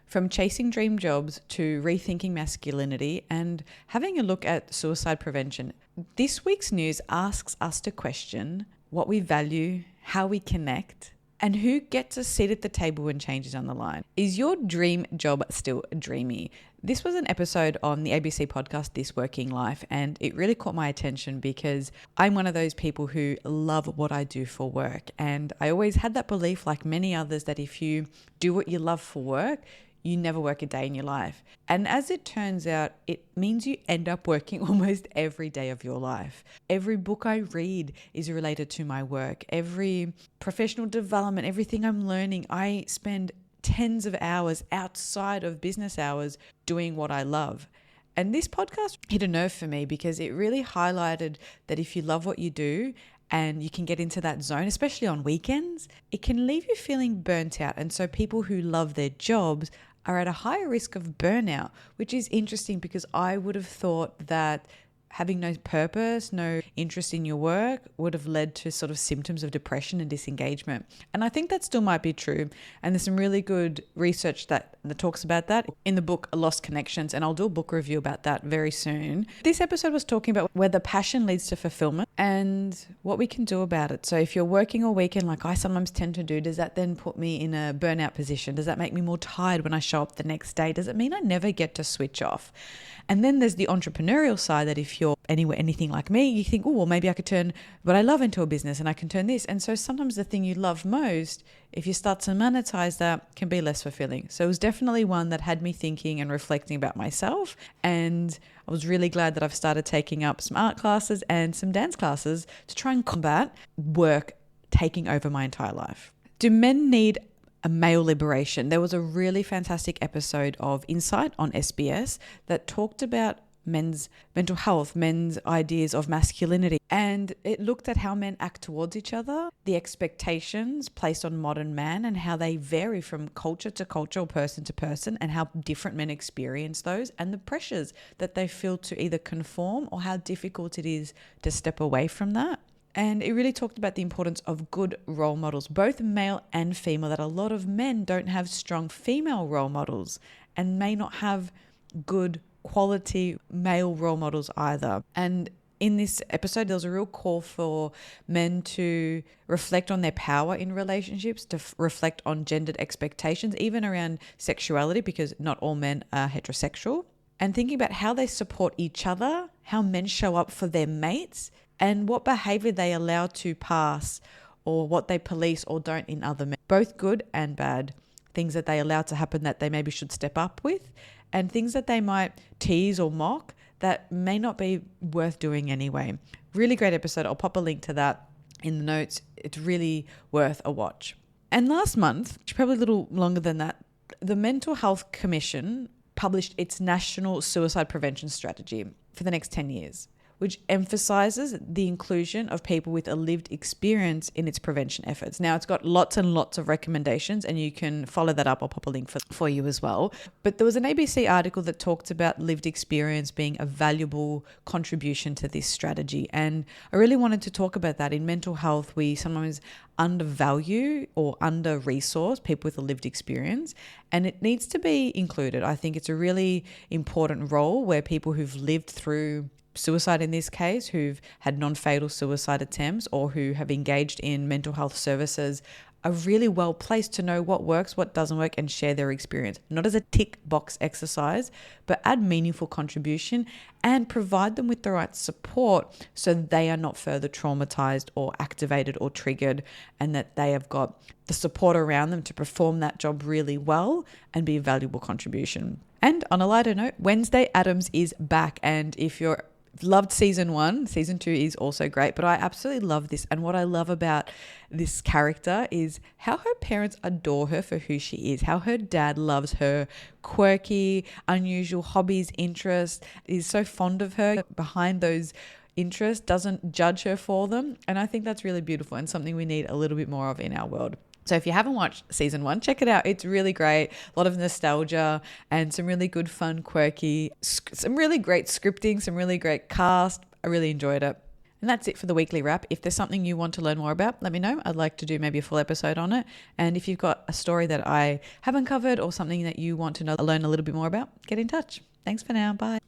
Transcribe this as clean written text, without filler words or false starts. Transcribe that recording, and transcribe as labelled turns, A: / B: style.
A: From chasing dream jobs to rethinking masculinity and having a look at suicide prevention, this week's news asks us to question what we value, how we connect, and who gets a seat at the table when change is on the line. Is your dream job still dreamy? This was an episode on the ABC podcast, This Working Life, and it really caught my attention because I'm one of those people who love what I do for work. And I always had that belief, like many others, that if you do what you love for work, you never work a day in your life. And as it turns out, it means you end up working almost every day of your life. Every book I read is related to my work. Every professional development, everything I'm learning, I spend tens of hours outside of business hours doing what I love. And this podcast hit a nerve for me because it really highlighted that if you love what you do and you can get into that zone, especially on weekends, it can leave you feeling burnt out. And so people who love their jobs are at a higher risk of burnout, which is interesting because I would have thought that having no purpose, no interest in your work would have led to sort of symptoms of depression and disengagement. And I think that still might be true. And there's some really good research that talks about that in the book Lost Connections, and I'll do a book review about that very soon. This episode was talking about whether passion leads to fulfillment and what we can do about it. So if you're working all weekend, like I sometimes tend to do, does that then put me in a burnout position? Does that make me more tired when I show up the next day? Does it mean I never get to switch off? And then there's the entrepreneurial side that if you're anything like me, you think, oh, well, maybe I could turn what I love into a business and I can turn this. And so sometimes the thing you love most, if you start to monetize that, can be less fulfilling. So it was definitely one that had me thinking and reflecting about myself. And I was really glad that I've started taking up some art classes and some dance classes to try and combat work taking over my entire life. Do men need a male liberation? There was a really fantastic episode of Insight on SBS that talked about men's mental health, men's ideas of masculinity, and it looked at how men act towards each other, the expectations placed on modern man and how they vary from culture to culture or person to person, and how different men experience those and the pressures that they feel to either conform or how difficult it is to step away from that. And it really talked about the importance of good role models, both male and female, that a lot of men don't have strong female role models and may not have good quality male role models either. And in this episode, there was a real call for men to reflect on their power in relationships, to reflect on gendered expectations, even around sexuality, because not all men are heterosexual, and thinking about how they support each other, how men show up for their mates, and what behavior they allow to pass or what they police or don't in other men, both good and bad, things that they allow to happen that they maybe should step up with, and things that they might tease or mock that may not be worth doing anyway. Really great episode. I'll pop a link to that in the notes. It's really worth a watch. And last month, probably a little longer than that, the Mental Health Commission published its National Suicide Prevention Strategy for the next 10 years, which emphasizes the inclusion of people with a lived experience in its prevention efforts. Now, it's got lots and lots of recommendations, and you can follow that up. I'll pop a link for you as well. But there was an ABC article that talked about lived experience being a valuable contribution to this strategy. And I really wanted to talk about that. In mental health, we sometimes undervalue or under-resource people with a lived experience, and it needs to be included. I think it's a really important role where people who've lived through suicide in this case, who've had non-fatal suicide attempts or who have engaged in mental health services, are really well placed to know what works, what doesn't work, and share their experience, not as a tick box exercise, but add meaningful contribution and provide them with the right support so they are not further traumatized or activated or triggered, and that they have got the support around them to perform that job really well and be a valuable contribution. And on a lighter note, Wednesday Addams is back, and if you're loved season 1, season 2 is also great, but I absolutely love this. And what I love about this character is how her parents adore her for who she is, how her dad loves her quirky, unusual hobbies, interests, is so fond of her behind those interests, doesn't judge her for them. And I think that's really beautiful and something we need a little bit more of in our world. So if you haven't watched season 1, check it out. It's really great. A lot of nostalgia and some really good, fun, quirky, some really great scripting, some really great cast. I really enjoyed it. And that's it for the weekly wrap. If there's something you want to learn more about, let me know. I'd like to do maybe a full episode on it. And if you've got a story that I haven't covered or something that you want to learn a little bit more about, get in touch. Thanks for now. Bye.